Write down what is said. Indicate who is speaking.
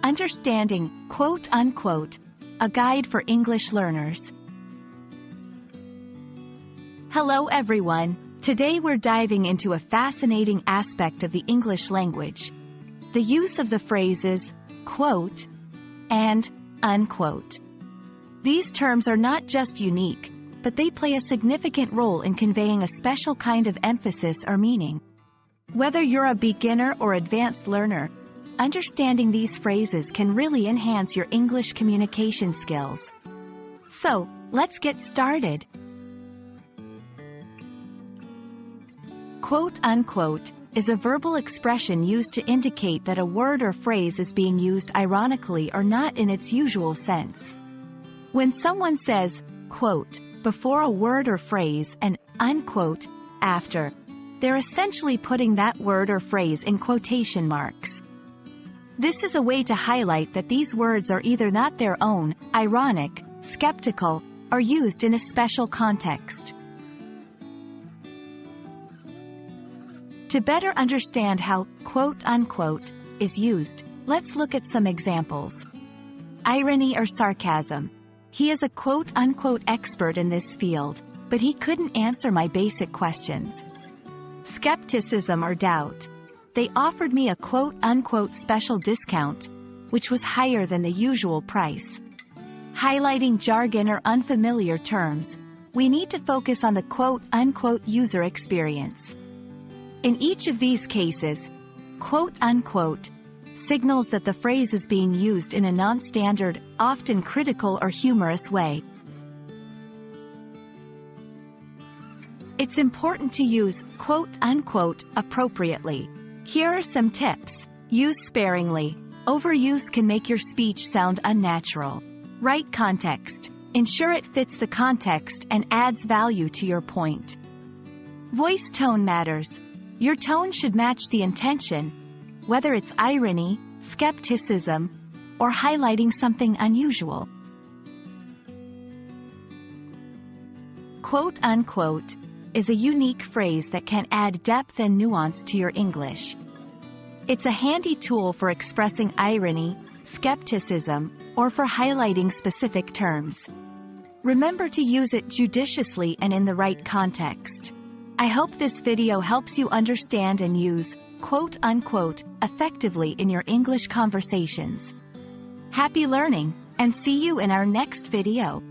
Speaker 1: Understanding Quote Unquote, a guide for English learners. Hello everyone, today we're diving into a fascinating aspect of the English language. The use of the phrases quote and unquote. These terms are not just unique, but they play a significant role in conveying a special kind of emphasis or meaning. Whether you're a beginner or advanced learner, understanding these phrases can really enhance your English communication skills. So, let's get started. Quote unquote is a verbal expression used to indicate that a word or phrase is being used ironically or not in its usual sense. When someone says quote before a word or phrase and unquote after, they're essentially putting that word or phrase in quotation marks. This is a way to highlight that these words are either not their own, ironic, skeptical, or used in a special context. To better understand how quote unquote is used, let's look at some examples. Irony or sarcasm. He is a quote unquote expert in this field, but he couldn't answer my basic questions. Skepticism or doubt. They offered me a quote-unquote special discount, which was higher than the usual price. Highlighting jargon or unfamiliar terms, we need to focus on the quote-unquote user experience. In each of these cases, quote-unquote signals that the phrase is being used in a non-standard, often critical or humorous way. It's important to use quote-unquote appropriately. Here are some tips. Use sparingly. Overuse can make your speech sound unnatural. Right context. Ensure it fits the context and adds value to your point. Voice tone matters. Your tone should match the intention, whether it's irony, skepticism, or highlighting something unusual. Quote unquote is a unique phrase that can add depth and nuance to your English. It's a handy tool for expressing irony, skepticism, or for highlighting specific terms. Remember to use it judiciously and in the right context. I hope this video helps you understand and use quote unquote effectively in your English conversations. Happy learning, and see you in our next video.